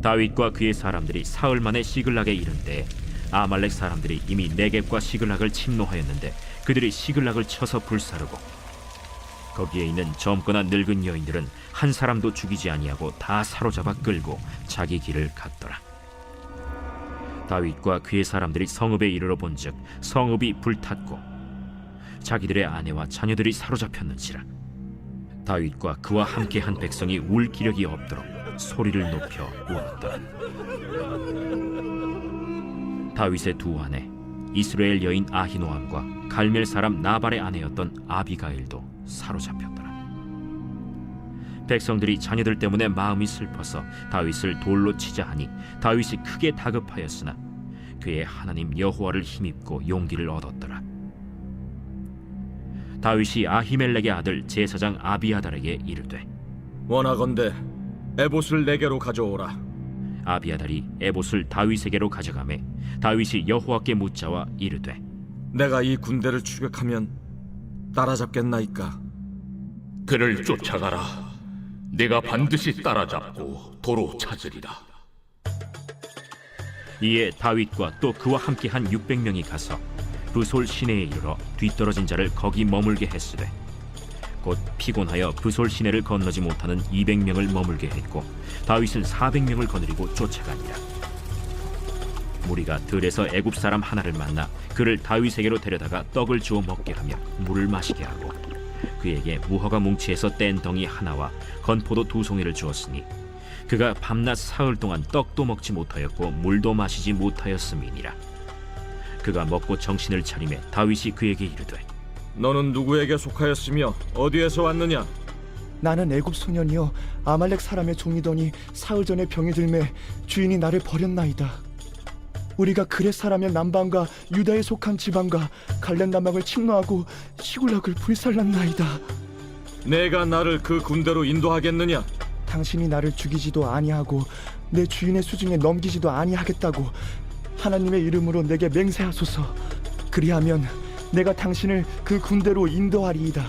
다윗과 그의 사람들이 사흘 만에 시글락에 이른 때에 아말렉 사람들이 이미 네겝과 시글락을 침노하였는데 그들이 시글락을 쳐서 불사르고 거기에 있는 젊거나 늙은 여인들은 한 사람도 죽이지 아니하고 다 사로잡아 끌고 자기 길을 갔더라. 다윗과 그의 사람들이 성읍에 이르러 본즉 성읍이 불탔고 자기들의 아내와 자녀들이 사로잡혔는지라. 다윗과 그와 함께한 백성이 울 기력이 없도록 소리를 높여 울었더라. 다윗의 두 아내 이스라엘 여인 아히노암과 갈멜 사람 나발의 아내였던 아비가일도 사로잡혔더라. 백성들이 자녀들 때문에 마음이 슬퍼서 다윗을 돌로 치자 하니 다윗이 크게 다급하였으나 그의 하나님 여호와를 힘입고 용기를 얻었더라. 다윗이 아히멜렉의 아들 제사장 아비아달에게 이르되 원하건대 에봇을 내게로 가져오라. 아비아달이 에봇을 다윗에게로 가져가매 다윗이 여호와께 묻자와 이르되 내가 이 군대를 추격하면 따라잡겠나이까? 그를 쫓아가라. 내가 반드시 따라잡고 도로 찾으리라. 이에 다윗과 또 그와 함께한 600명이 가서 브솔 시내에 이르러 뒤떨어진 자를 거기 머물게 했으되 곧 피곤하여 브솔 시내를 건너지 못하는 200명을 머물게 했고 다윗은 400명을 거느리고 쫓아가니라. 무리가 들에서 애굽 사람 하나를 만나 그를 다윗에게로 데려다가 떡을 주어 먹게 하며 물을 마시게 하고 그에게 무화과 뭉치에서 뗀 덩이 하나와 건포도 2송이를 주었으니 그가 밤낮 사흘 동안 떡도 먹지 못하였고 물도 마시지 못하였음이니라. 그가 먹고 정신을 차리매 다윗이 그에게 이르되 너는 누구에게 속하였으며 어디에서 왔느냐? 나는 애굽 소년이여 아말렉 사람의 종이더니 사흘 전에 병이 들매 주인이 나를 버렸나이다. 우리가 그렛 사람의 남방과 유다에 속한 지방과 갈렙 남방을 침노하고 시굴락을 불살랐나이다. 내가 나를 그 군대로 인도하겠느냐? 당신이 나를 죽이지도 아니하고 내 주인의 수중에 넘기지도 아니하겠다고 하나님의 이름으로 내게 맹세하소서. 그리하면 내가 당신을 그 군대로 인도하리이다.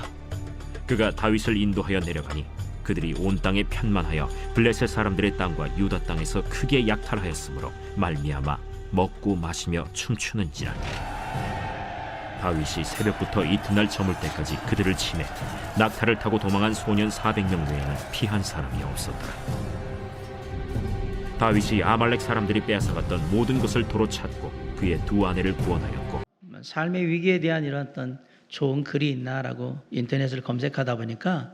그가 다윗을 인도하여 내려가니 그들이 온 땅에 편만하여 블레셋 사람들의 땅과 유다 땅에서 크게 약탈하였으므로 말미암아 먹고 마시며 춤추는지라. 다윗이 새벽부터 이튿날 저물 때까지 그들을 치매 낙타를 타고 도망한 소년 400명 외에는 피한 사람이 없었더라. 다윗이 아말렉 사람들이 빼앗아갔던 모든 것을 도로 찾고 그의 두 아내를 구원하였고 삶의 위기에 대한 이런 어떤 좋은 글이 있나라고 인터넷을 검색하다 보니까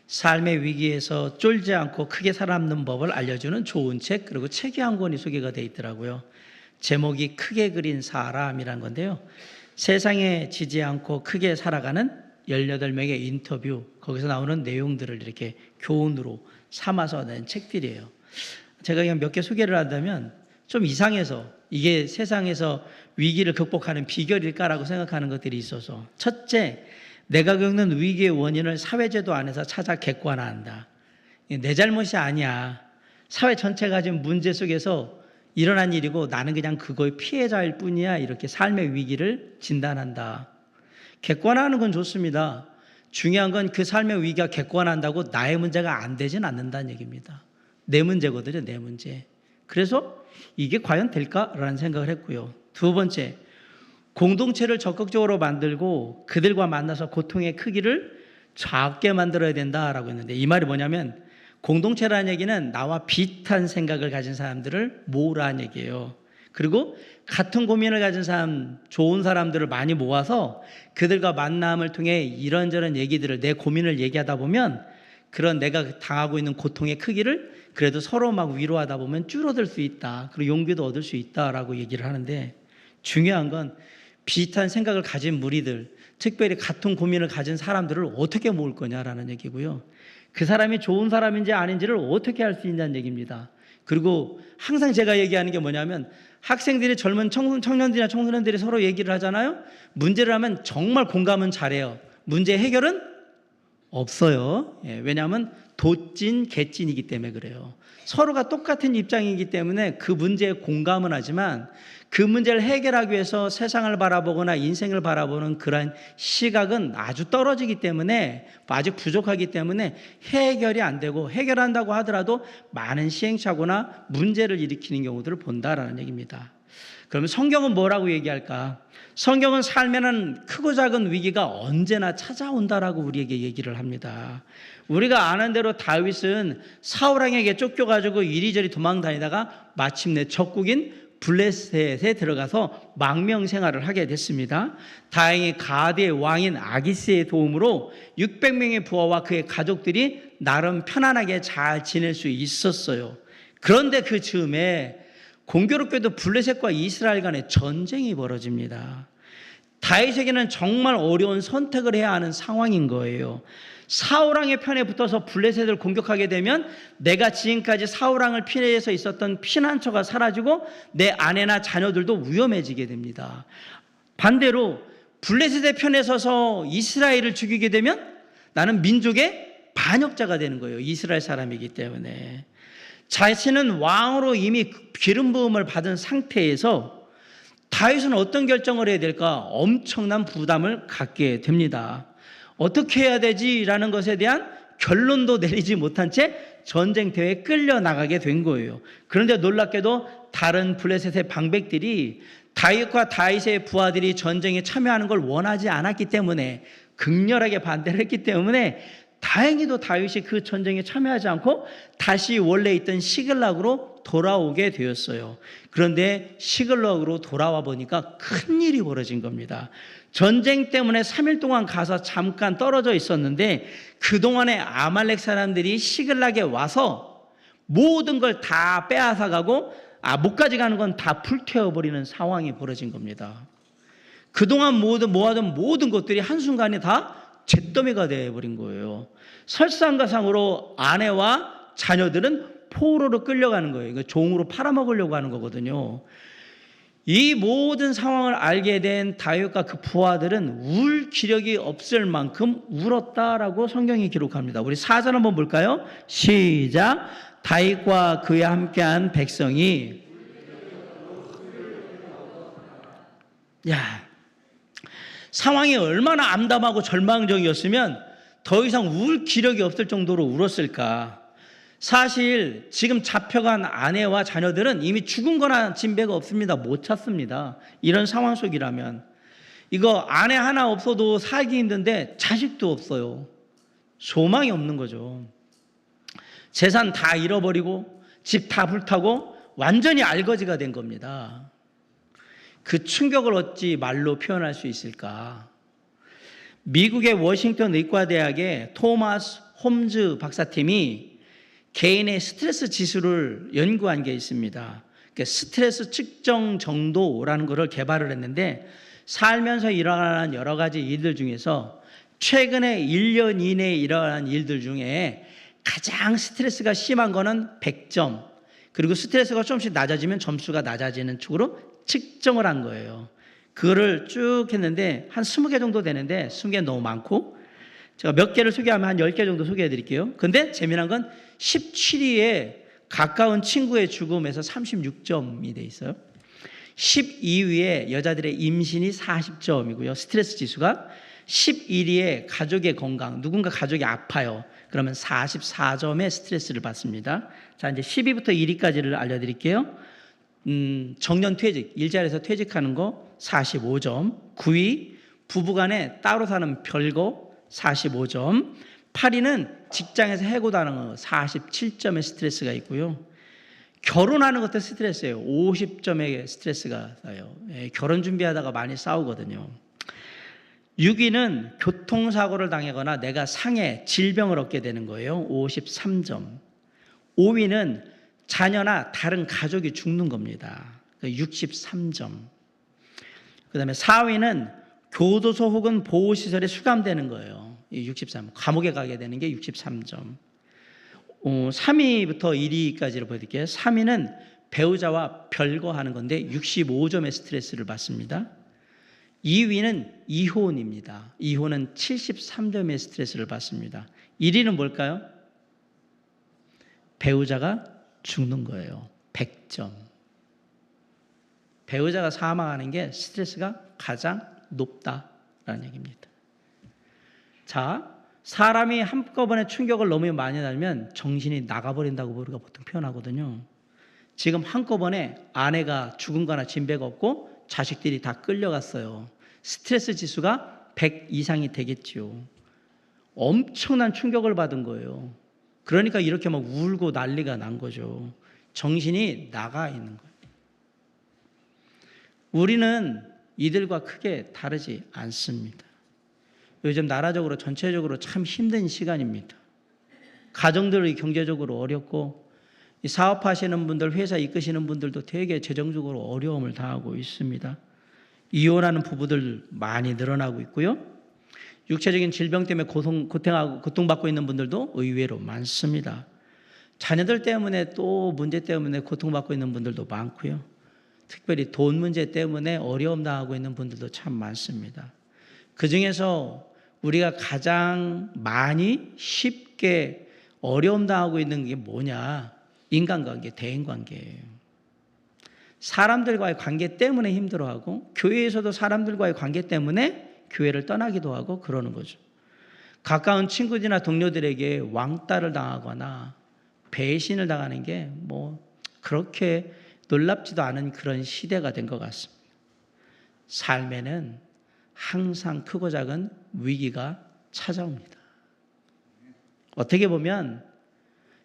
삶의 위기에서 쫄지 않고 크게 살아남는 법을 알려주는 좋은 책, 그리고 책이 한 권이 소개가 되어 있더라고요. 제목이 크게 그린 사람이란 건데요. 세상에 지지 않고 크게 살아가는 18명의 인터뷰, 거기서 나오는 내용들을 이렇게 교훈으로 삼아서 낸 책들이에요. 제가 그냥 몇 개 소개를 한다면 좀 이상해서 이게 세상에서 위기를 극복하는 비결일까라고 생각하는 것들이 있어서, 첫째, 내가 겪는 위기의 원인을 사회제도 안에서 찾아 객관화한다. 내 잘못이 아니야. 사회 전체가 가진 문제 속에서 일어난 일이고 나는 그냥 그거의 피해자일 뿐이야. 이렇게 삶의 위기를 진단한다. 객관화하는 건 좋습니다. 중요한 건 그 삶의 위기가 객관화한다고 나의 문제가 안 되진 않는다는 얘기입니다. 내 문제거든요, 내 문제. 그래서 이게 과연 될까라는 생각을 했고요. 두 번째, 공동체를 적극적으로 만들고 그들과 만나서 고통의 크기를 작게 만들어야 된다라고 했는데, 이 말이 뭐냐면 공동체라는 얘기는 나와 비슷한 생각을 가진 사람들을 모으라는 얘기예요. 그리고 같은 고민을 가진 사람, 좋은 사람들을 많이 모아서 그들과 만남을 통해 이런저런 얘기들을, 내 고민을 얘기하다 보면 그런 내가 당하고 있는 고통의 크기를 그래도 서로 막 위로하다 보면 줄어들 수 있다. 그리고 용기도 얻을 수 있다라고 얘기를 하는데, 중요한 건 비슷한 생각을 가진 무리들, 특별히 같은 고민을 가진 사람들을 어떻게 모을 거냐라는 얘기고요. 그 사람이 좋은 사람인지 아닌지를 어떻게 할 수 있냐는 얘기입니다. 그리고 항상 제가 얘기하는 게 뭐냐면, 학생들이, 젊은 청년들이나 청소년들이 서로 얘기를 하잖아요. 문제를 하면 정말 공감은 잘해요. 문제 해결은 없어요. 왜냐하면 도찐, 개찐이기 때문에 그래요. 서로가 똑같은 입장이기 때문에 그 문제에 공감은 하지만 그 문제를 해결하기 위해서 세상을 바라보거나 인생을 바라보는 그러한 시각은 아주 떨어지기 때문에, 아주 부족하기 때문에 해결이 안 되고, 해결한다고 하더라도 많은 시행착오나 문제를 일으키는 경우들을 본다라는 얘기입니다. 그러면 성경은 뭐라고 얘기할까? 성경은 삶에는 크고 작은 위기가 언제나 찾아온다라고 우리에게 얘기를 합니다. 우리가 아는 대로 다윗은 사울왕에게 쫓겨가지고 이리저리 도망다니다가 마침내 적국인 블레셋에 들어가서 망명 생활을 하게 됐습니다. 다행히 가드의 왕인 아기스의 도움으로 600명의 부하와 그의 가족들이 나름 편안하게 잘 지낼 수 있었어요. 그런데 그 즈음에 공교롭게도 블레셋과 이스라엘 간의 전쟁이 벌어집니다. 다윗에게는 정말 어려운 선택을 해야 하는 상황인 거예요. 사울왕의 편에 붙어서 블레셋을 공격하게 되면 내가 지금까지 사울왕을 피해서 있었던 피난처가 사라지고 내 아내나 자녀들도 위험해지게 됩니다. 반대로 블레셋의 편에 서서 이스라엘을 죽이게 되면 나는 민족의 반역자가 되는 거예요. 이스라엘 사람이기 때문에. 자신은 왕으로 이미 기름 부음을 받은 상태에서 다윗은 어떤 결정을 해야 될까? 엄청난 부담을 갖게 됩니다. 어떻게 해야 되지라는 것에 대한 결론도 내리지 못한 채 전쟁터에 끌려나가게 된 거예요. 그런데 놀랍게도 다른 블레셋의 방백들이 다윗과 다윗의 부하들이 전쟁에 참여하는 걸 원하지 않았기 때문에, 극렬하게 반대를 했기 때문에 다행히도 다윗이 그 전쟁에 참여하지 않고 다시 원래 있던 시글락으로 돌아오게 되었어요. 그런데 시글락으로 돌아와 보니까 큰일이 벌어진 겁니다. 전쟁 때문에 3일 동안 가서 잠깐 떨어져 있었는데 그동안에 아말렉 사람들이 시글락에 와서 모든 걸 다 빼앗아 가고, 못 가져가는 건 다 불태워버리는 상황이 벌어진 겁니다. 그동안 모아둔 모든 것들이 한순간에 다 잿더미가 되어버린 거예요. 설상가상으로 아내와 자녀들은 포로로 끌려가는 거예요. 이거 종으로 팔아먹으려고 하는 거거든요. 이 모든 상황을 알게 된 다윗과 그 부하들은 울 기력이 없을 만큼 울었다라고 성경이 기록합니다. 우리 4절 한번 볼까요? 시작. 다윗과 그와 함께한 백성이, 상황이 얼마나 암담하고 절망적이었으면 더 이상 울 기력이 없을 정도로 울었을까? 사실 지금 잡혀간 아내와 자녀들은 이미 죽은 거나 진배가 없습니다. 못 찾습니다. 이런 상황 속이라면. 이거 아내 하나 없어도 살기 힘든데 자식도 없어요. 소망이 없는 거죠. 재산 다 잃어버리고 집 다 불타고 완전히 알거지가 된 겁니다. 그 충격을 어찌 말로 표현할 수 있을까? 미국의 워싱턴 의과대학의 토마스 홈즈 박사팀이 개인의 스트레스 지수를 연구한 게 있습니다. 그러니까 스트레스 측정 정도라는 것을 개발을 했는데, 살면서 일어나는 여러 가지 일들 중에서 최근에 1년 이내에 일어난 일들 중에 가장 스트레스가 심한 거는 100점, 그리고 스트레스가 조금씩 낮아지면 점수가 낮아지는 쪽으로 측정을 한 거예요. 그거를 쭉 했는데 한 20개 정도 되는데 20개 너무 많고, 제가 몇 개를 소개하면 한 10개 정도 소개해 드릴게요. 근데 재미난 건 17위에 가까운 친구의 죽음에서 36점이 돼 있어요. 12위에 여자들의 임신이 40점이고요. 스트레스 지수가. 11위에 가족의 건강, 누군가 가족이 아파요. 그러면 44점의 스트레스를 받습니다. 자, 이제 10위부터 1위까지를 알려드릴게요. 정년퇴직, 일자리에서 퇴직하는 거 45점. 9위, 부부간에 따로 사는 별거 45점. 8위는 직장에서 해고당하는 거 47점의 스트레스가 있고요. 결혼하는 것도 스트레스예요. 50점의 스트레스가 쌓여요. 결혼 준비하다가 많이 싸우거든요. 6위는 교통사고를 당하거나 내가 상해, 질병을 얻게 되는 거예요. 53점. 5위는 자녀나 다른 가족이 죽는 겁니다. 63점. 그 다음에 4위는 교도소 혹은 보호시설에 수감되는 거예요. 63. 감옥에 가게 되는 게 63점. 3위부터 1위까지를 보여드릴게요. 3위는 배우자와 별거하는 건데 65점의 스트레스를 받습니다. 2위는 이혼입니다. 이혼은 73점의 스트레스를 받습니다. 1위는 뭘까요? 배우자가 죽는 거예요. 100점. 배우자가 사망하는 게 스트레스가 가장 높다라는 얘기입니다. 자, 사람이 한꺼번에 충격을 너무 많이 받으면 정신이 나가버린다고 우리가 보통 표현하거든요. 지금 한꺼번에 아내가 죽은 거나 진배가 없고 자식들이 다 끌려갔어요. 스트레스 지수가 100 이상이 되겠지요. 엄청난 충격을 받은 거예요. 그러니까 이렇게 막 울고 난리가 난 거죠. 정신이 나가 있는 거예요. 우리는 이들과 크게 다르지 않습니다. 요즘 나라적으로 전체적으로 참 힘든 시간입니다. 가정들이 경제적으로 어렵고 사업하시는 분들, 회사 이끄시는 분들도 되게 재정적으로 어려움을 당하고 있습니다. 이혼하는 부부들 많이 늘어나고 있고요. 육체적인 질병 때문에 고통받고 있는 분들도 의외로 많습니다. 자녀들 때문에 또 문제 때문에 고통받고 있는 분들도 많고요. 특별히 돈 문제 때문에 어려움 당하고 있는 분들도 참 많습니다. 그중에서 우리가 가장 많이 쉽게 어려움 당하고 있는 게 뭐냐? 인간관계, 대인관계예요. 사람들과의 관계 때문에 힘들어하고 교회에서도 사람들과의 관계 때문에 교회를 떠나기도 하고 그러는 거죠. 가까운 친구들이나 동료들에게 왕따를 당하거나 배신을 당하는 게 뭐 그렇게 놀랍지도 않은 그런 시대가 된 것 같습니다. 삶에는 항상 크고 작은 위기가 찾아옵니다. 어떻게 보면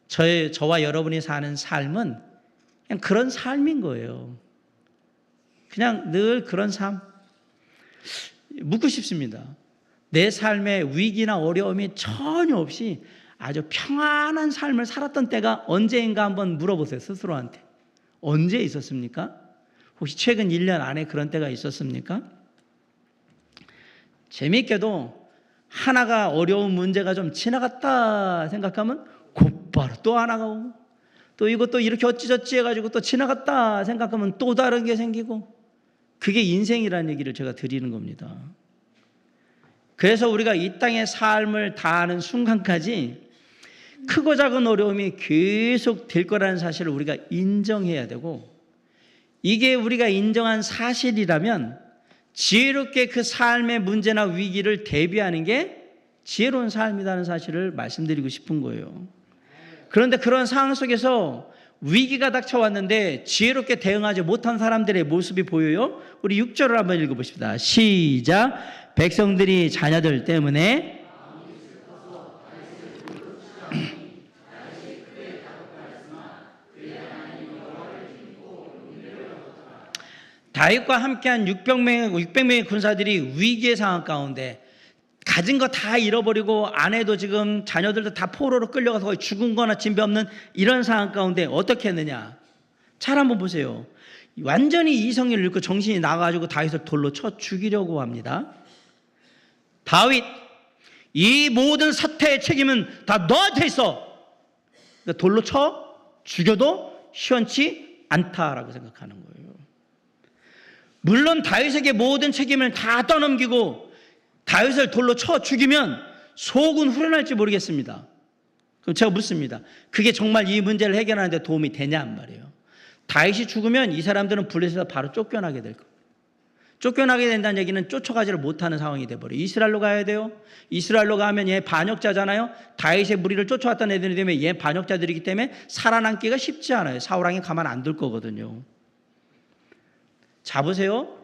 저와 여러분이 사는 삶은 그냥 그런 삶인 거예요. 그냥 늘 그런 삶. 묻고 싶습니다. 내 삶에 위기나 어려움이 전혀 없이 아주 평안한 삶을 살았던 때가 언제인가 한번 물어보세요. 스스로한테. 언제 있었습니까? 혹시 최근 1년 안에 그런 때가 있었습니까? 재미있게도 하나가 어려운 문제가 좀 지나갔다 생각하면 곧바로 또 하나가 오고 또 이것도 이렇게 어찌저찌 해가지고 또 지나갔다 생각하면 또 다른 게 생기고 그게 인생이라는 얘기를 제가 드리는 겁니다. 그래서 우리가 이 땅의 삶을 다하는 순간까지 크고 작은 어려움이 계속 될 거라는 사실을 우리가 인정해야 되고 이게 우리가 인정한 사실이라면 지혜롭게 그 삶의 문제나 위기를 대비하는 게 지혜로운 삶이라는 사실을 말씀드리고 싶은 거예요. 그런데 그런 상황 속에서 위기가 닥쳐왔는데 지혜롭게 대응하지 못한 사람들의 모습이 보여요. 우리 6절을 한번 읽어보십시다. 시작. 백성들이 자녀들 때문에 다윗과 함께한 600명의 군사들이 위기의 상황 가운데 가진 거 다 잃어버리고 아내도 지금 자녀들도 다 포로로 끌려가서 거의 죽은 거나 진배 없는 이런 상황 가운데 어떻게 했느냐. 잘 한번 보세요. 완전히 이성을 잃고 정신이 나가지고 다윗을 돌로 쳐 죽이려고 합니다. 다윗, 이 모든 사태의 책임은 다 너한테 있어. 그러니까 돌로 쳐 죽여도 시원치 않다라고 생각하는 거예요. 물론 다윗에게 모든 책임을 다 떠넘기고 다윗을 돌로 쳐 죽이면 속은 후련할지 모르겠습니다. 그럼 제가 묻습니다. 그게 정말 이 문제를 해결하는 데 도움이 되냐 말이에요. 다윗이 죽으면 이 사람들은 블레셋에서 바로 쫓겨나게 될 거예요. 쫓겨나게 된다는 얘기는 쫓아가지를 못하는 상황이 돼버려요. 이스라엘로 가야 돼요. 이스라엘로 가면 얘 반역자잖아요. 다윗의 무리를 쫓아왔던 애들이 되면 얘 반역자들이기 때문에 살아남기가 쉽지 않아요. 사울왕이 가만 안 둘 거거든요. 자 보세요.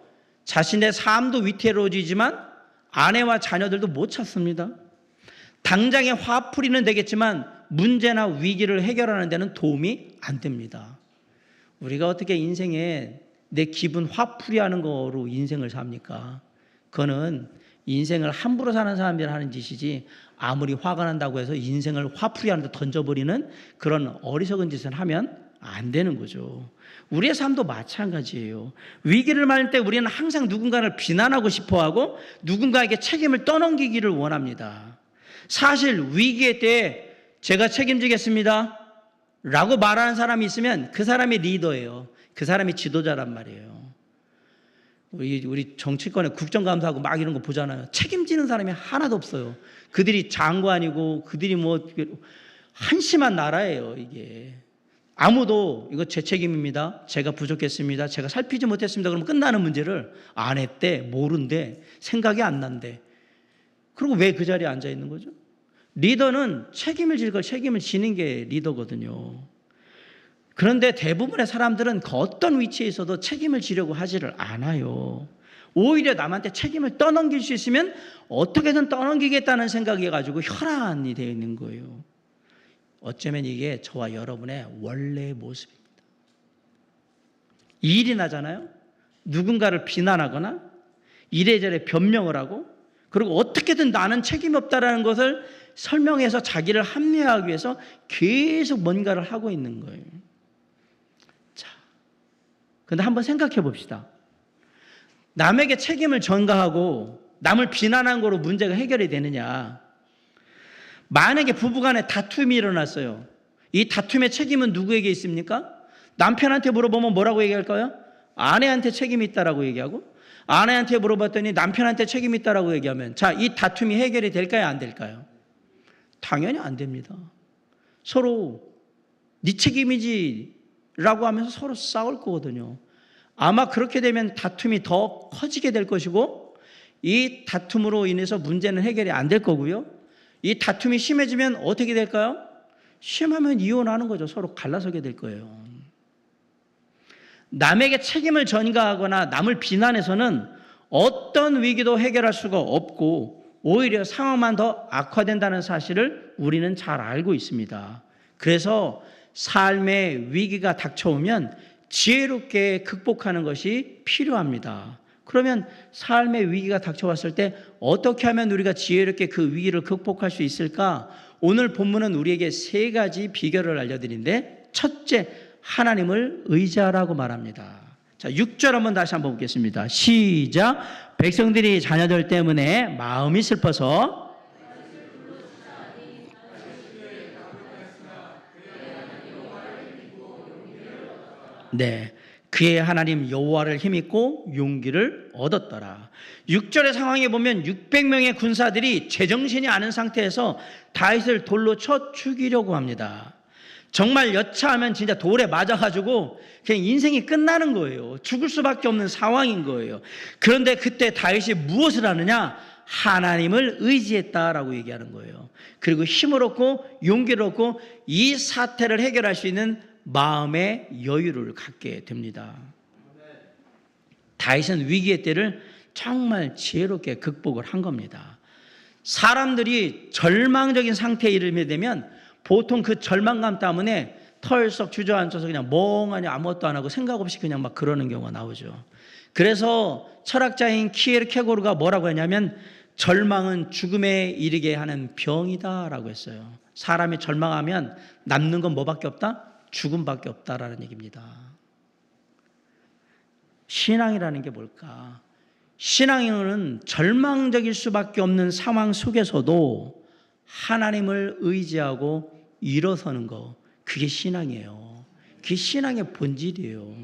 자신의 삶도 위태로워지지만 아내와 자녀들도 못 찾습니다. 당장의 화풀이는 되겠지만 문제나 위기를 해결하는 데는 도움이 안 됩니다. 우리가 어떻게 인생에 내 기분 화풀이하는 거로 인생을 삽니까? 그거는 인생을 함부로 사는 사람들이 하는 짓이지 아무리 화가 난다고 해서 인생을 화풀이하는 데 던져버리는 그런 어리석은 짓을 하면 안 되는 거죠. 우리의 삶도 마찬가지예요. 위기를 맞을 때 우리는 항상 누군가를 비난하고 싶어하고 누군가에게 책임을 떠넘기기를 원합니다. 사실 위기의 때에 제가 책임지겠습니다 라고 말하는 사람이 있으면 그 사람이 리더예요. 그 사람이 지도자란 말이에요. 우리 정치권에 국정감사하고 막 이런 거 보잖아요. 책임지는 사람이 하나도 없어요. 그들이 장관이고 그들이 뭐 한심한 나라예요, 이게. 아무도 이거 제 책임입니다. 제가 부족했습니다. 제가 살피지 못했습니다. 그러면 끝나는 문제를 안 했대, 모른대, 생각이 안 난대. 그리고 왜 그 자리에 앉아 있는 거죠? 리더는 책임을 질 걸 책임을 지는 게 리더거든요. 그런데 대부분의 사람들은 그 어떤 위치에 있어도 책임을 지려고 하지를 않아요. 오히려 남한테 책임을 떠넘길 수 있으면 어떻게든 떠넘기겠다는 생각이 가지고 혈안이 되어 있는 거예요. 어쩌면 이게 저와 여러분의 원래의 모습입니다. 일이 나잖아요. 누군가를 비난하거나 이래저래 변명을 하고, 그리고 어떻게든 나는 책임이 없다라는 것을 설명해서 자기를 합리화하기 위해서 계속 뭔가를 하고 있는 거예요. 자, 근데 한번 생각해 봅시다. 남에게 책임을 전가하고 남을 비난한 거로 문제가 해결이 되느냐? 만약에 부부간에 다툼이 일어났어요. 이 다툼의 책임은 누구에게 있습니까? 남편한테 물어보면 뭐라고 얘기할까요? 아내한테 책임이 있다라고 얘기하고, 아내한테 물어봤더니 남편한테 책임이 있다라고 얘기하면, 자, 이 다툼이 해결이 될까요? 안 될까요? 당연히 안 됩니다. 서로 네 책임이지 라고 하면서 서로 싸울 거거든요. 아마 그렇게 되면 다툼이 더 커지게 될 것이고, 이 다툼으로 인해서 문제는 해결이 안 될 거고요. 이 다툼이 심해지면 어떻게 될까요? 심하면 이혼하는 거죠. 서로 갈라서게 될 거예요. 남에게 책임을 전가하거나 남을 비난해서는 어떤 위기도 해결할 수가 없고 오히려 상황만 더 악화된다는 사실을 우리는 잘 알고 있습니다. 그래서 삶의 위기가 닥쳐오면 지혜롭게 극복하는 것이 필요합니다. 그러면 삶의 위기가 닥쳐왔을 때 어떻게 하면 우리가 지혜롭게 그 위기를 극복할 수 있을까? 오늘 본문은 우리에게 3가지 비결을 알려드리는데, 첫째, 하나님을 의지하라고 말합니다. 자, 6절 다시 한번 보겠습니다. 시작. 백성들이 자녀들 때문에 마음이 슬퍼서 네, 그의 하나님 여호와를 힘입고 용기를 얻었더라. 6절의 상황에 보면 600명의 군사들이 제정신이 아닌 상태에서 다윗을 돌로 쳐 죽이려고 합니다. 정말 여차하면 진짜 돌에 맞아가지고 그냥 인생이 끝나는 거예요. 죽을 수밖에 없는 상황인 거예요. 그런데 그때 다윗이 무엇을 하느냐? 하나님을 의지했다라고 얘기하는 거예요. 그리고 힘을 얻고 용기를 얻고 이 사태를 해결할 수 있는 마음의 여유를 갖게 됩니다. 다윗은 위기의 때를 정말 지혜롭게 극복을 한 겁니다. 사람들이 절망적인 상태에 이르게 되면 보통 그 절망감 때문에 털썩 주저앉아서 그냥 멍하니 아무것도 안 하고 생각 없이 그냥 막 그러는 경우가 나오죠. 그래서 철학자인 키에르케고르가 뭐라고 했냐면, 절망은 죽음에 이르게 하는 병이다라고 했어요. 사람이 절망하면 남는 건 뭐밖에 없다? 죽음밖에 없다라는 얘기입니다. 신앙이라는 게 뭘까? 신앙은 절망적일 수밖에 없는 상황 속에서도 하나님을 의지하고 일어서는 거, 그게 신앙이에요. 그게 신앙의 본질이에요.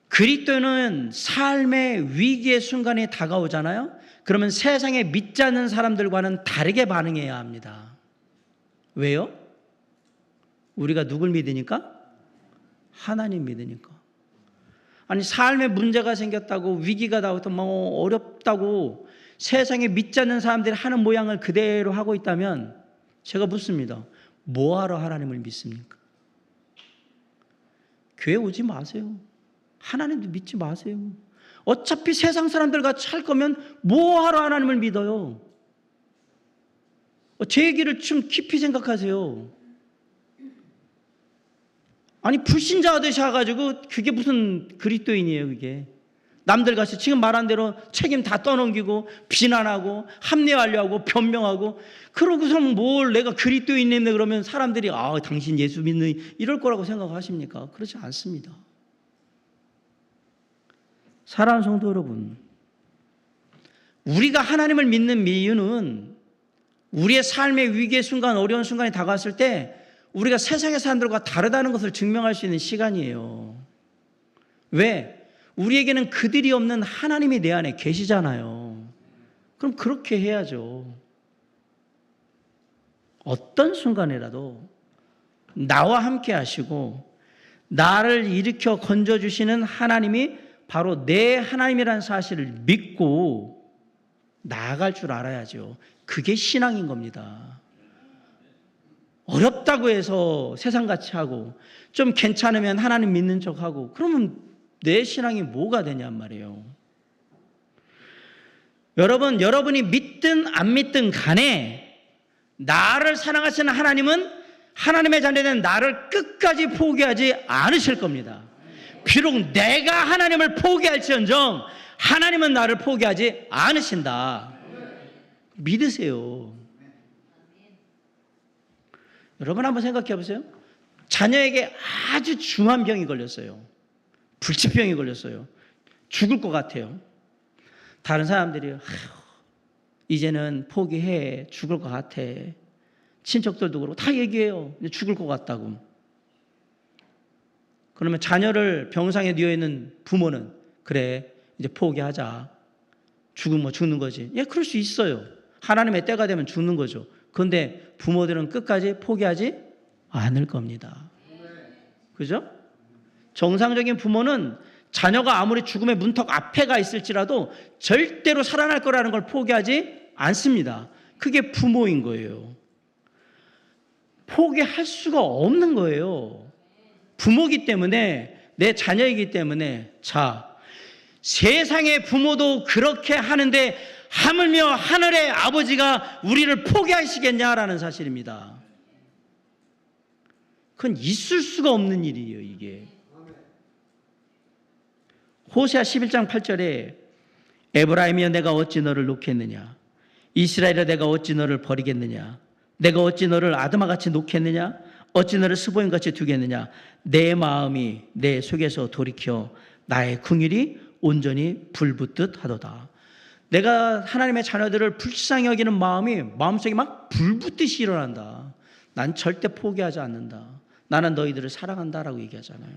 그리스도는 삶의 위기의 순간이 다가오잖아요. 그러면 세상에 믿지 않는 사람들과는 다르게 반응해야 합니다. 왜요? 우리가 누굴 믿으니까? 하나님 믿으니까. 아니, 삶에 문제가 생겼다고, 위기가 나왔다고, 뭐 어렵다고 세상에 믿지 않는 사람들이 하는 모양을 그대로 하고 있다면 제가 묻습니다. 뭐하러 하나님을 믿습니까? 교회 오지 마세요. 하나님도 믿지 마세요. 어차피 세상 사람들 같이 할 거면 뭐하러 하나님을 믿어요? 제 얘기를 좀 깊이 생각하세요. 아니, 불신자 하듯이 해가지고 그게 무슨 그리스도인이에요, 그게. 남들 같이 지금 말한 대로 책임 다 떠넘기고 비난하고 합리화하려고 변명하고, 그러고서 뭘 내가 그리스도인인데 그러면 사람들이 당신 예수 믿는 이럴 거라고 생각하십니까? 그렇지 않습니다. 사랑하는 성도 여러분, 우리가 하나님을 믿는 이유는 우리의 삶의 위기의 순간, 어려운 순간이 다가왔을 때 우리가 세상의 사람들과 다르다는 것을 증명할 수 있는 시간이에요. 왜? 우리에게는 그들이 없는 하나님이 내 안에 계시잖아요. 그럼 그렇게 해야죠. 어떤 순간이라도 나와 함께 하시고 나를 일으켜 건져주시는 하나님이 바로 내 하나님이라는 사실을 믿고 나아갈 줄 알아야죠. 그게 신앙인 겁니다. 어렵다고 해서 세상같이 하고 좀 괜찮으면 하나님 믿는 척하고 그러면 내 신앙이 뭐가 되냔 말이에요. 여러분, 여러분이 믿든 안 믿든 간에 나를 사랑하시는 하나님은 하나님의 자녀된 나를 끝까지 포기하지 않으실 겁니다. 비록 내가 하나님을 포기할지언정 하나님은 나를 포기하지 않으신다. 믿으세요. 여러분 한번 생각해 보세요. 자녀에게 아주 중한 병이 걸렸어요. 불치병이 걸렸어요. 죽을 것 같아요. 다른 사람들이 이제는 포기해. 죽을 것 같아. 친척들도 그러고 다 얘기해요. 이제 죽을 것 같다고. 그러면 자녀를 병상에 누워 있는 부모는 그래 이제 포기하자. 죽으면 죽는 거지. 예, 그럴 수 있어요. 하나님의 때가 되면 죽는 거죠. 그런데 부모들은 끝까지 포기하지 않을 겁니다. 그죠? 정상적인 부모는 자녀가 아무리 죽음의 문턱 앞에 가 있을지라도 절대로 살아날 거라는 걸 포기하지 않습니다. 그게 부모인 거예요. 포기할 수가 없는 거예요. 부모이기 때문에, 내 자녀이기 때문에. 자, 세상의 부모도 그렇게 하는데 하물며 하늘의 아버지가 우리를 포기하시겠냐라는 사실입니다. 그건 있을 수가 없는 일이에요, 이게. 호세아 11장 8절에 에브라임이여 내가 어찌 너를 놓겠느냐, 이스라엘이여 내가 어찌 너를 버리겠느냐, 내가 어찌 너를 아드마같이 놓겠느냐, 어찌 너를 스보임같이 두겠느냐, 내 마음이 내 속에서 돌이켜 나의 긍휼이 온전히 불붙듯 하도다. 내가 하나님의 자녀들을 불쌍히 여기는 마음이 마음속에 막 불붙듯이 일어난다. 난 절대 포기하지 않는다. 나는 너희들을 사랑한다라고 얘기하잖아요.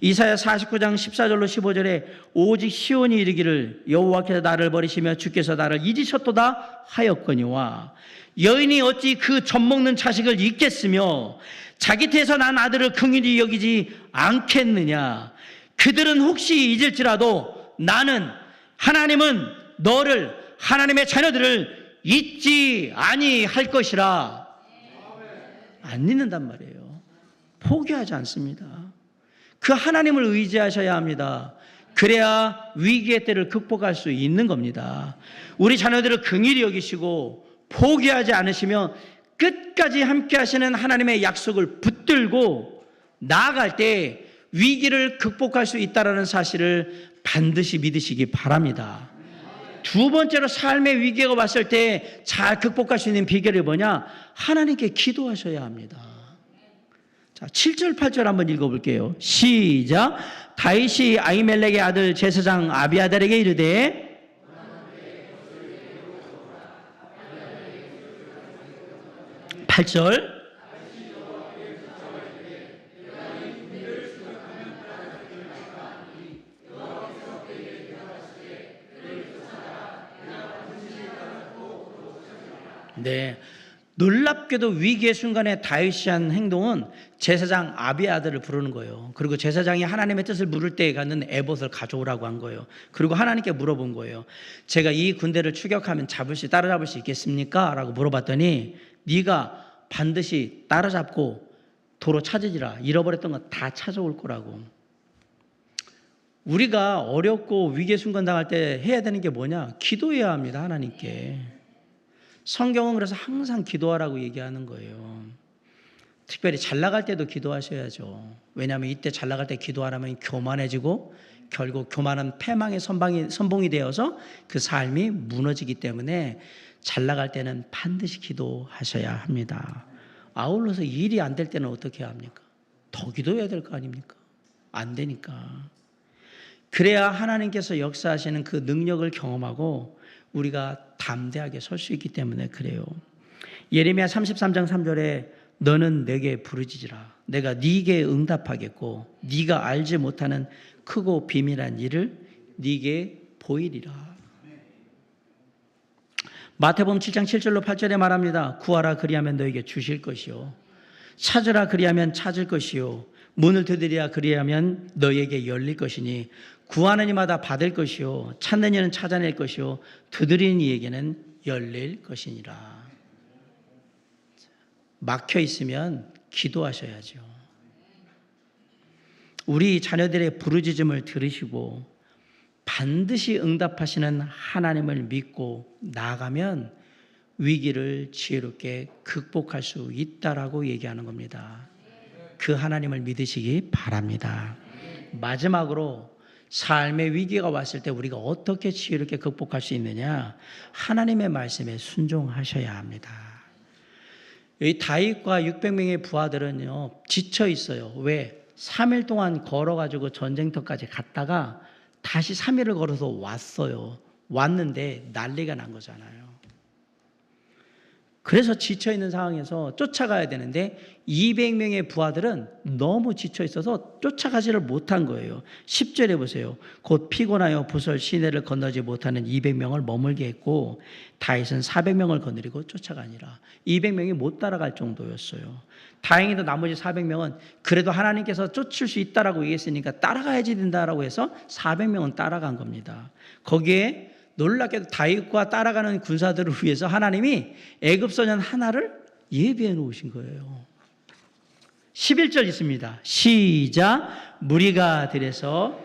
이사야 49장 14절로 15절에 오직 시온이 이르기를 여호와께서 나를 버리시며 주께서 나를 잊으셨도다 하였거니와 여인이 어찌 그 젖먹는 자식을 잊겠으며 자기 태에서 난 아들을 긍휼히 여기지 않겠느냐. 그들은 혹시 잊을지라도 나는 하나님은 너를 하나님의 자녀들을 잊지 아니할 것이라. 안 잊는단 말이에요. 포기하지 않습니다. 그 하나님을 의지하셔야 합니다. 그래야 위기의 때를 극복할 수 있는 겁니다. 우리 자녀들을 긍휼히 여기시고 포기하지 않으시며 끝까지 함께 하시는 하나님의 약속을 붙들고 나아갈 때 위기를 극복할 수 있다는 사실을 반드시 믿으시기 바랍니다. 두 번째로 삶의 위기가 왔을 때 잘 극복할 수 있는 비결이 뭐냐? 하나님께 기도하셔야 합니다. 자, 7절 8절 한번 읽어볼게요. 시작. 다윗이 아히멜렉의 아들 제사장 아비아달에게 이르되 (8절) 네, 놀랍게도 위기의 순간에 다윗이 한 행동은 제사장 아비아들을 부르는 거예요. 그리고 제사장이 하나님의 뜻을 물을 때에 갖는 에봇을 가져오라고 한 거예요. 그리고 하나님께 물어본 거예요. 제가 이 군대를 추격하면 따라잡을 수 있겠습니까? 라고 물어봤더니 네가 반드시 따라잡고 도로 찾으리라. 잃어버렸던 건 다 찾아올 거라고. 우리가 어렵고 위기의 순간 당할 때 해야 되는 게 뭐냐? 기도해야 합니다. 하나님께. 성경은 그래서 항상 기도하라고 얘기하는 거예요. 특별히 잘 나갈 때도 기도하셔야죠. 왜냐하면 이때 잘 나갈 때 기도 안 하면 교만해지고 결국 교만은 패망의 선봉이 되어서 그 삶이 무너지기 때문에 잘 나갈 때는 반드시 기도하셔야 합니다. 아울러서 일이 안 될 때는 어떻게 합니까? 더 기도해야 될 거 아닙니까? 안 되니까. 그래야 하나님께서 역사하시는 그 능력을 경험하고 우리가 담대하게 설 수 있기 때문에 그래요. 예레미야 33장 3절에 너는 내게 부르짖으라. 내가 네게 응답하겠고 네가 알지 못하는 크고 비밀한 일을 네게 보이리라. 마태복음 7장 7절로 8절에 말합니다. 구하라 그리하면 너에게 주실 것이요 찾으라 그리하면 찾을 것이요 문을 두드리라 그리하면 너에게 열릴 것이니 구하는 이마다 받을 것이요 찾는 이는 찾아낼 것이요 두드리는 이에게는 열릴 것이니라. 막혀 있으면 기도하셔야죠. 우리 자녀들의 부르짖음을 들으시고 반드시 응답하시는 하나님을 믿고 나아가면 위기를 지혜롭게 극복할 수 있다라고 얘기하는 겁니다. 그 하나님을 믿으시기 바랍니다. 마지막으로 삶의 위기가 왔을 때 우리가 어떻게 지혜롭게 극복할 수 있느냐? 하나님의 말씀에 순종하셔야 합니다. 이 다윗과 600명의 부하들은요 지쳐 있어요. 왜? 3일 동안 걸어가지고 전쟁터까지 갔다가 다시 3일을 걸어서 왔어요. 왔는데 난리가 난 거잖아요. 그래서 지쳐있는 상황에서 쫓아가야 되는데 200명의 부하들은 너무 지쳐있어서 쫓아가지를 못한 거예요. 10절에 보세요. 곧 피곤하여 부설 시내를 건너지 못하는 200명을 머물게 했고 다윗은 400명을 거느리고 쫓아가니라. 200명이 못 따라갈 정도였어요. 다행히도 나머지 400명은 그래도 하나님께서 쫓을 수 있다라고 얘기했으니까 따라가야지 된다라고 해서 400명은 따라간 겁니다. 거기에 놀랍게도 다윗과 따라가는 군사들을 위해서 하나님이 애굽소년 하나를 예비해 놓으신 거예요. 11절 있습니다. 시작. 무리가 들에서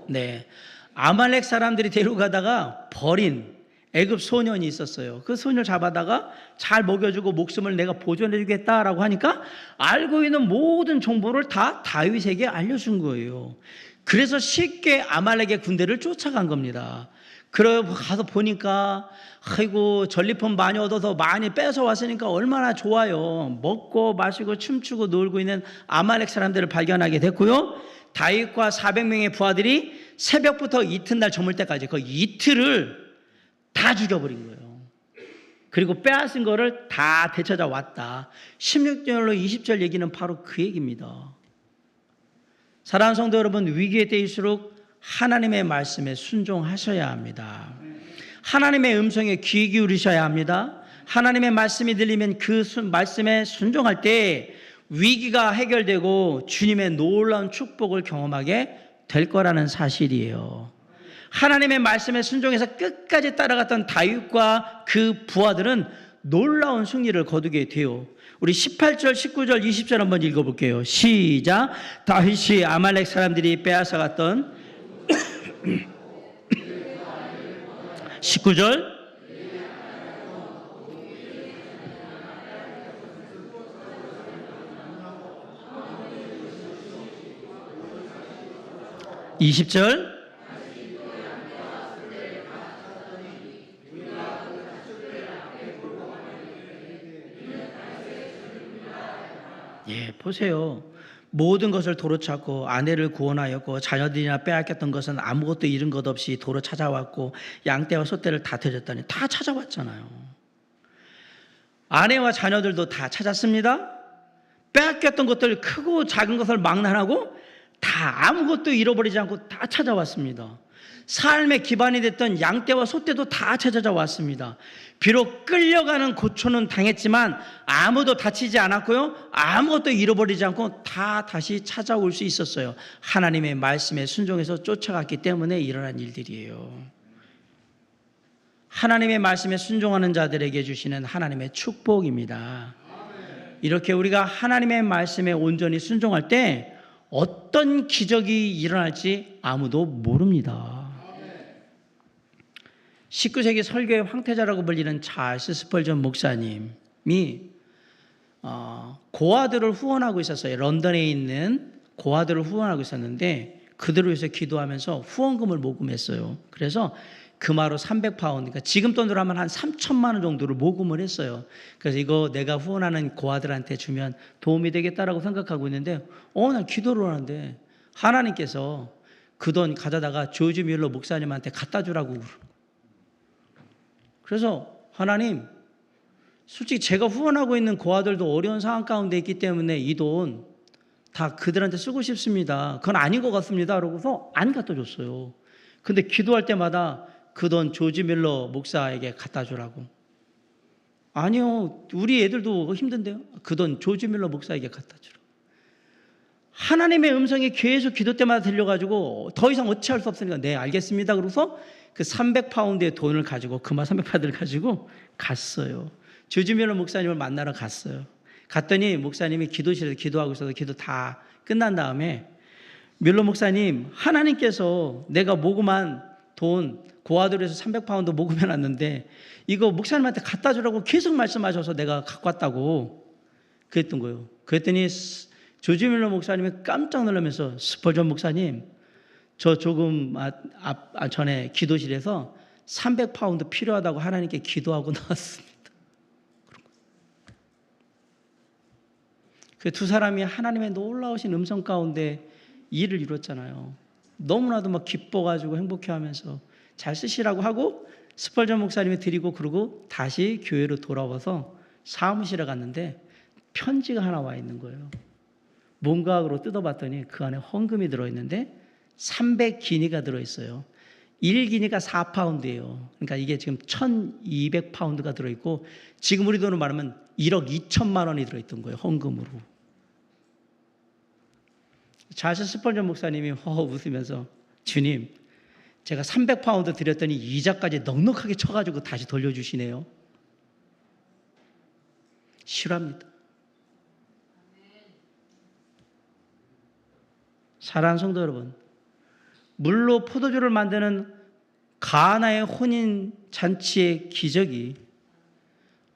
네, 아말렉 사람들이 데려가다가 버린 애굽 소년이 있었어요. 그 소년을 잡아다가 잘 먹여주고 목숨을 내가 보존해주겠다라고 하니까 알고 있는 모든 정보를 다 다윗에게 알려준 거예요. 그래서 쉽게 아말렉의 군대를 쫓아간 겁니다. 그러고 가서 보니까 아이고 전리품 많이 얻어서 많이 뺏어 왔으니까 얼마나 좋아요. 먹고 마시고 춤추고 놀고 있는 아말렉 사람들을 발견하게 됐고요. 다윗과 400명의 부하들이 새벽부터 이튿날 저물 때까지 그 이틀을 다 죽여버린 거예요. 그리고 빼앗은 거를 다 되찾아 왔다. 16절로 20절 얘기는 바로 그 얘기입니다. 사랑하는 성도 여러분, 위기의 때일수록 하나님의 말씀에 순종하셔야 합니다. 하나님의 음성에 귀 기울이셔야 합니다. 하나님의 말씀이 들리면 그 말씀에 순종할 때 위기가 해결되고 주님의 놀라운 축복을 경험하게 될 거라는 사실이에요. 하나님의 말씀에 순종해서 끝까지 따라갔던 다윗과 그 부하들은 놀라운 승리를 거두게 돼요. 우리 18절, 19절, 20절 한번 읽어볼게요. 시작. 다윗이 아말렉 사람들이 빼앗아갔던 19절 20절 예, 보세요. 모든 것을 도로 찾고 아내를 구원하였고 자녀들이나 빼앗겼던 것은 아무것도 잃은 것 없이 도로 찾아왔고 양떼와 소떼를 다 되졌다니 다 찾아왔잖아요. 아내와 자녀들도 다 찾았습니다. 빼앗겼던 것들 크고 작은 것을 망라하고 다 아무것도 잃어버리지 않고 다 찾아왔습니다. 삶의 기반이 됐던 양떼와 소떼도 다 찾아져 왔습니다. 비록 끌려가는 고초는 당했지만 아무도 다치지 않았고요. 아무것도 잃어버리지 않고 다 다시 찾아올 수 있었어요. 하나님의 말씀에 순종해서 쫓아갔기 때문에 일어난 일들이에요. 하나님의 말씀에 순종하는 자들에게 주시는 하나님의 축복입니다. 이렇게 우리가 하나님의 말씀에 온전히 순종할 때 어떤 기적이 일어날지 아무도 모릅니다. 19세기 설교의 황태자라고 불리는 찰스 스펄전 목사님이 고아들을 후원하고 있었어요. 런던에 있는 고아들을 후원하고 있었는데 그들을 위해서 기도하면서 후원금을 모금했어요. 그래서 금화로 300파운드, 그러니까 지금 돈으로 하면 한 3천만 원 정도를 모금을 했어요. 그래서 이거 내가 후원하는 고아들한테 주면 도움이 되겠다라고 생각하고 있는데 난 기도를 하는데 하나님께서 그 돈 가져다가 조지 뮬러 목사님한테 갖다 주라고. 그래서 하나님, 솔직히 제가 후원하고 있는 고아들도 어려운 상황 가운데 있기 때문에 이 돈 다 그들한테 쓰고 싶습니다. 그건 아닌 것 같습니다. 그러고서 안 갖다 줬어요. 근데 기도할 때마다 그 돈 조지 밀러 목사에게 갖다 주라고. 아니요, 우리 애들도 힘든데요. 그 돈 조지 밀러 목사에게 갖다 주라고. 하나님의 음성이 계속 기도 때마다 들려가지고 더 이상 어찌할 수 없으니까 네 알겠습니다. 그러고서 그 300파운드의 돈을 가지고 금화 300파운드를 가지고 갔어요. 조지 밀러 목사님을 만나러 갔어요. 갔더니 목사님이 기도실에서 기도하고 있어서 기도 다 끝난 다음에 밀러 목사님, 하나님께서 내가 모금한 돈 고아들에서 300파운드 모금해놨는데 이거 목사님한테 갖다 주라고 계속 말씀하셔서 내가 갖고 왔다고 그랬던 거예요. 그랬더니 조지 밀러 목사님이 깜짝 놀라면서 스펄전 목사님, 저 조금 전에 기도실에서 300파운드 필요하다고 하나님께 기도하고 나왔습니다. 그 두 사람이 하나님의 놀라우신 음성 가운데 일을 이뤘잖아요. 너무나도 막 기뻐가지고 행복해하면서 잘 쓰시라고 하고 스펄전 목사님이 드리고 그러고 다시 교회로 돌아와서 사무실에 갔는데 편지가 하나 와 있는 거예요. 뭔가 하고 뜯어봤더니 그 안에 헌금이 들어있는데 300기니가 들어있어요. 1기니가 4파운드예요. 그러니까 이게 지금 1200파운드가 들어있고 지금 우리 돈으로 말하면 1억 2천만 원이 들어있던 거예요. 헌금으로. 자스 스펄전 목사님이 허허 웃으면서 주님, 제가 300파운드 드렸더니 이자까지 넉넉하게 쳐가지고 다시 돌려주시네요. 실화입니다. 사랑하는 성도 여러분, 물로 포도주를 만드는 가나의 혼인 잔치의 기적이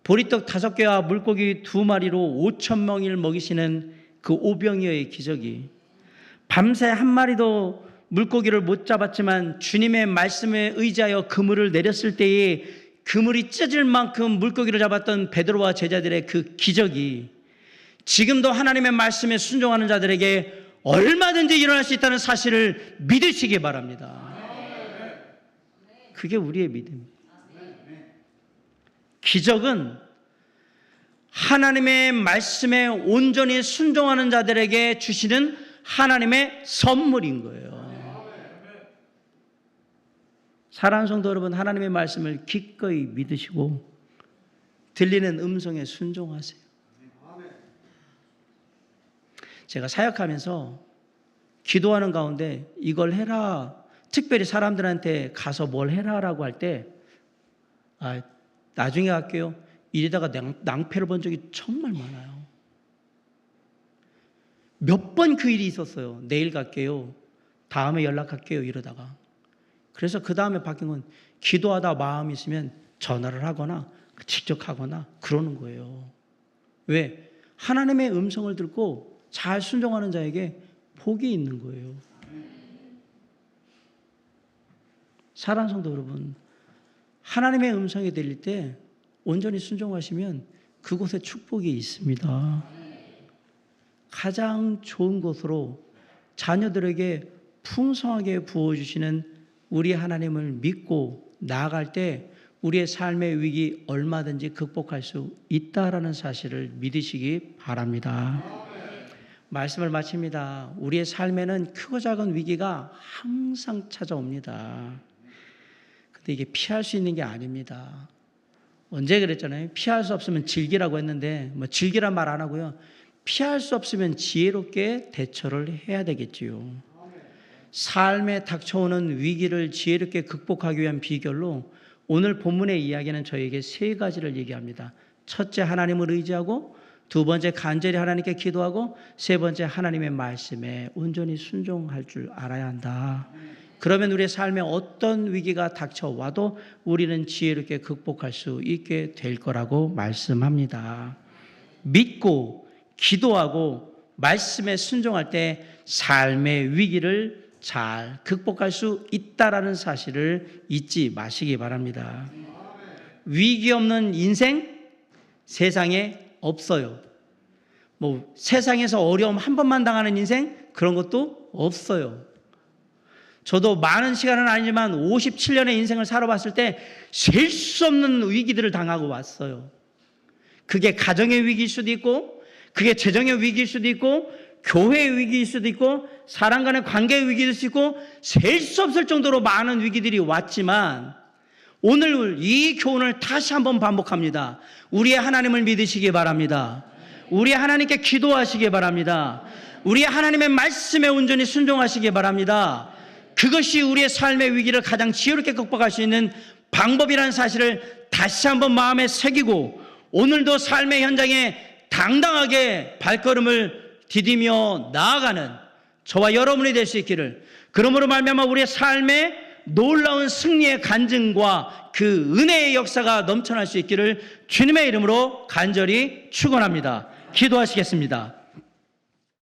보리떡 5개와 물고기 2마리로 5,000명을 먹이시는 그 오병이어의 기적이 밤새 한 마리도 물고기를 못 잡았지만 주님의 말씀에 의지하여 그물을 내렸을 때에 그물이 찢어질 만큼 물고기를 잡았던 베드로와 제자들의 그 기적이 지금도 하나님의 말씀에 순종하는 자들에게 얼마든지 일어날 수 있다는 사실을 믿으시기 바랍니다. 그게 우리의 믿음입니다. 기적은 하나님의 말씀에 온전히 순종하는 자들에게 주시는 하나님의 선물인 거예요. 사랑하는 성도 여러분, 하나님의 말씀을 기꺼이 믿으시고 들리는 음성에 순종하세요. 제가 사역하면서 기도하는 가운데 이걸 해라, 특별히 사람들한테 가서 뭘 해라라고 할 때 나중에 할게요, 이러다가 낭패를 본 적이 정말 많아요. 몇 번 그 일이 있었어요. 내일 갈게요, 다음에 연락할게요 이러다가. 그래서 그 다음에 바뀐 건 기도하다 마음이 있으면 전화를 하거나 직접 하거나 그러는 거예요. 왜? 하나님의 음성을 듣고 잘 순종하는 자에게 복이 있는 거예요. 사랑하는 성도 여러분, 하나님의 음성이 들릴 때 온전히 순종하시면 그곳에 축복이 있습니다. 가장 좋은 곳으로 자녀들에게 풍성하게 부어주시는 우리 하나님을 믿고 나아갈 때 우리의 삶의 위기 얼마든지 극복할 수 있다라는 사실을 믿으시기 바랍니다. 말씀을 마칩니다. 우리의 삶에는 크고 작은 위기가 항상 찾아옵니다. 근데 이게 피할 수 있는 게 아닙니다. 언제 그랬잖아요. 피할 수 없으면 즐기라고 했는데 즐기란 말 안 하고요. 피할 수 없으면 지혜롭게 대처를 해야 되겠지요. 삶에 닥쳐오는 위기를 지혜롭게 극복하기 위한 비결로 오늘 본문의 이야기는 저에게 3가지를 얘기합니다. 첫째, 하나님을 의지하고, 두 번째, 간절히 하나님께 기도하고, 세 번째, 하나님의 말씀에 온전히 순종할 줄 알아야 한다. 그러면 우리의 삶에 어떤 위기가 닥쳐와도 우리는 지혜롭게 극복할 수 있게 될 거라고 말씀합니다. 믿고 기도하고 말씀에 순종할 때 삶의 위기를 잘 극복할 수 있다라는 사실을 잊지 마시기 바랍니다. 위기 없는 인생 세상에 없어요. 세상에서 어려움 한 번만 당하는 인생 그런 것도 없어요. 저도 많은 시간은 아니지만 57년의 인생을 살아봤을 때 셀 수 없는 위기들을 당하고 왔어요. 그게 가정의 위기일 수도 있고, 그게 재정의 위기일 수도 있고, 교회의 위기일 수도 있고 사람 간의 관계의 위기일 수도 있고 셀 수 없을 정도로 많은 위기들이 왔지만 오늘 이 교훈을 다시 한번 반복합니다. 우리의 하나님을 믿으시기 바랍니다. 우리의 하나님께 기도하시기 바랍니다. 우리의 하나님의 말씀에 온전히 순종하시기 바랍니다. 그것이 우리의 삶의 위기를 가장 지혜롭게 극복할 수 있는 방법이라는 사실을 다시 한번 마음에 새기고 오늘도 삶의 현장에 당당하게 발걸음을 디디며 나아가는 저와 여러분이 될 수 있기를, 그러므로 말미암아 우리의 삶에 놀라운 승리의 간증과 그 은혜의 역사가 넘쳐날 수 있기를 주님의 이름으로 간절히 축원합니다. 기도하시겠습니다.